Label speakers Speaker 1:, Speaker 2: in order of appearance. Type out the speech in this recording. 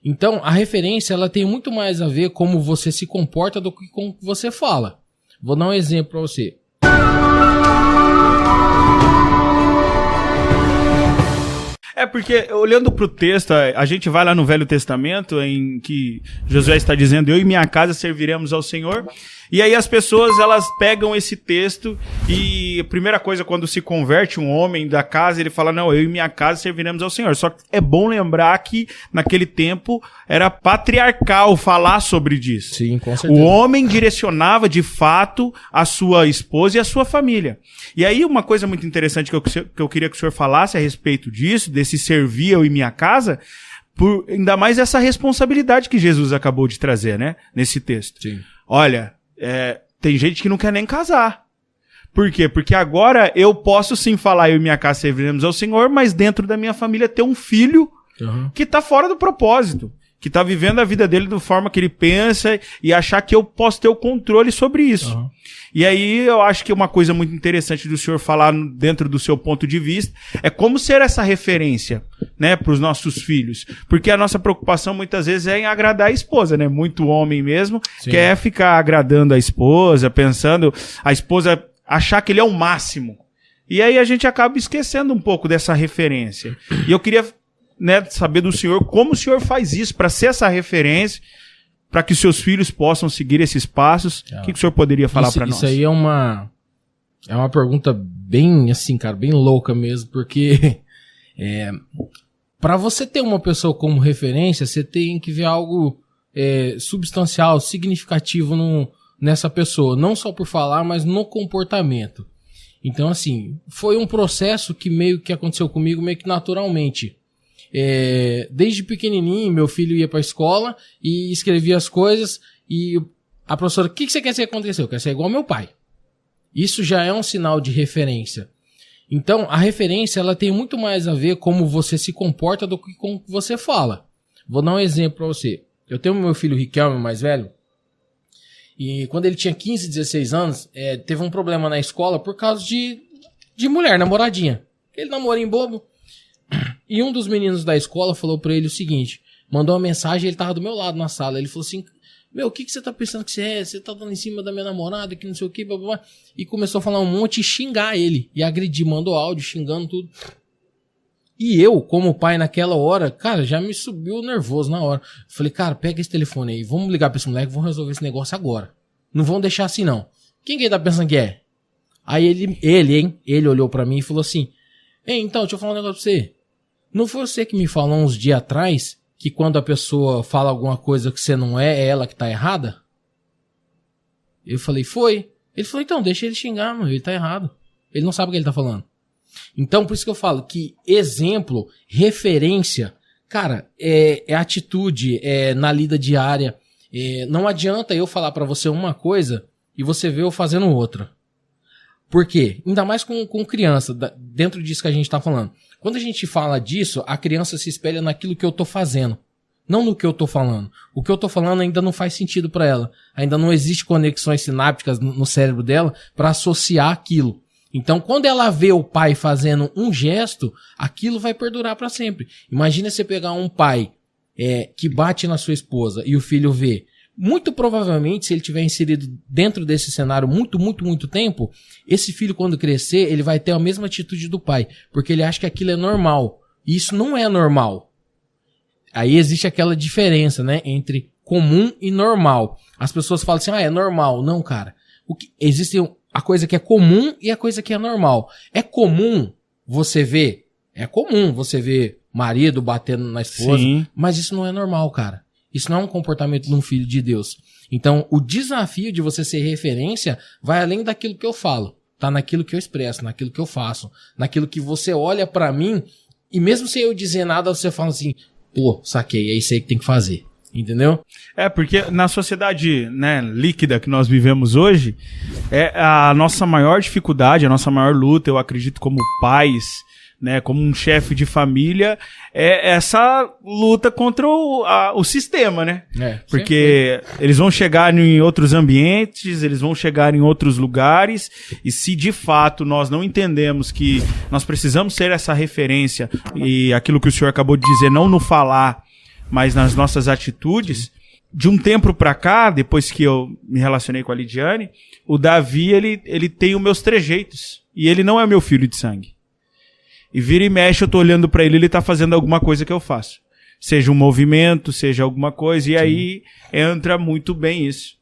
Speaker 1: Então, a referência, ela tem muito mais a ver como você se comporta do que com o que você fala. Vou dar um exemplo para você.
Speaker 2: É porque, olhando para o texto, a gente vai lá no Velho Testamento, em que Josué está dizendo, eu e minha casa serviremos ao Senhor. E aí as pessoas, elas pegam esse texto e a primeira coisa, quando se converte um homem da casa, ele fala, não, eu e minha casa serviremos ao Senhor. Só que é bom lembrar que, naquele tempo, era patriarcal falar sobre isso.
Speaker 1: Sim, com certeza.
Speaker 2: O homem direcionava, de fato, a sua esposa e a sua família. E aí, uma coisa muito interessante que eu queria que o senhor falasse a respeito disso, desse servir eu e minha casa, por ainda mais essa responsabilidade que Jesus acabou de trazer, né? Nesse texto.
Speaker 1: Sim.
Speaker 2: Olha, tem gente que não quer nem casar. Por quê? Porque agora eu posso sim falar eu e minha casa serviremos ao Senhor, mas dentro da minha família ter um filho que tá fora do propósito, que tá vivendo a vida dele da forma que ele pensa e achar que eu posso ter o controle sobre isso. E aí eu acho que uma coisa muito interessante do senhor falar dentro do seu ponto de vista é como ser essa referência, né, para os nossos filhos. Porque a nossa preocupação muitas vezes é em agradar a esposa, né? Muito homem mesmo quer ficar agradando a esposa, pensando a esposa achar que ele é o máximo. E aí a gente acaba esquecendo um pouco dessa referência. E eu queria, né, saber do senhor como o senhor faz isso para ser essa referência, para que seus filhos possam seguir esses passos. O que o senhor poderia falar para nós?
Speaker 1: Isso aí é uma pergunta bem, assim, cara, bem louca mesmo, porque para você ter uma pessoa como referência, você tem que ver algo substancial, significativo nessa pessoa, não só por falar, mas no comportamento. Então, assim, foi um processo que meio que aconteceu comigo meio que naturalmente. Desde pequenininho, meu filho ia pra escola e escrevia as coisas e a professora, o que você quer ser que aconteceu? Eu quero ser igual ao meu pai. Isso já é um sinal de referência. Então, a referência, ela tem muito mais a ver como você se comporta do que com o que você fala. Vou dar um exemplo pra você. Eu tenho meu filho Riquelme, mais velho, e quando ele tinha 15, 16 anos, teve um problema na escola por causa de mulher, namoradinha. Aquele namorinho bobo. E um dos meninos da escola falou pra ele o seguinte, mandou uma mensagem, ele tava do meu lado na sala, ele falou assim, meu, o que você tá pensando que você é? Você tá dando em cima da minha namorada, que não sei o que, blá, blá, blá. E começou a falar um monte e xingar ele, e agredir, mandou áudio, xingando tudo. E eu, como pai naquela hora, cara, já me subiu nervoso na hora. Falei, cara, pega esse telefone aí, vamos ligar pra esse moleque, vamos resolver esse negócio agora. Não vão deixar assim não. Quem que ele tá pensando que é? Aí ele olhou pra mim e falou assim, ei, então, deixa eu falar um negócio pra você. Não foi você que me falou uns dias atrás que quando a pessoa fala alguma coisa que você não é ela que tá errada? Eu falei, foi. Ele falou, então, deixa ele xingar, mano, ele tá errado. Ele não sabe o que ele tá falando. Então, por isso que eu falo que exemplo, referência, cara, é atitude, na lida diária. Não adianta eu falar pra você uma coisa e você ver eu fazendo outra. Por quê? Ainda mais com criança, dentro disso que a gente tá falando. Quando a gente fala disso, a criança se espelha naquilo que eu tô fazendo, não no que eu tô falando. O que eu tô falando ainda não faz sentido pra ela. Ainda não existe conexões sinápticas no cérebro dela pra associar aquilo. Então, quando ela vê o pai fazendo um gesto, aquilo vai perdurar pra sempre. Imagina você pegar um pai que bate na sua esposa e o filho vê. Muito provavelmente, se ele tiver inserido dentro desse cenário muito tempo, esse filho, quando crescer, ele vai ter a mesma atitude do pai, porque ele acha que aquilo é normal. E isso não é normal. Aí existe aquela diferença, né, entre comum e normal. As pessoas falam assim, é normal. Não, cara. Existe a coisa que é comum e a coisa que é normal. É comum você ver marido batendo na esposa, sim, mas isso não é normal, cara. Isso não é um comportamento de um filho de Deus. Então, o desafio de você ser referência vai além daquilo que eu falo. Tá naquilo que eu expresso, naquilo que eu faço, naquilo que você olha pra mim e mesmo sem eu dizer nada, você fala assim, pô, saquei, é isso aí que tem que fazer. Entendeu?
Speaker 2: Porque na sociedade, né, líquida que nós vivemos hoje, a nossa maior dificuldade, a nossa maior luta, eu acredito como pais, né, como um chefe de família, é essa luta contra o sistema, né? Porque eles vão chegar em outros ambientes, eles vão chegar em outros lugares, e se de fato nós não entendemos que nós precisamos ser essa referência, e aquilo que o senhor acabou de dizer, não no falar, mas nas nossas atitudes. De um tempo pra cá, depois que eu me relacionei com a Lidiane, o Davi, ele tem os meus trejeitos. E ele não é meu filho de sangue. E vira e mexe, eu tô olhando pra ele tá fazendo alguma coisa que eu faço. Seja um movimento, seja alguma coisa, e aí entra muito bem isso.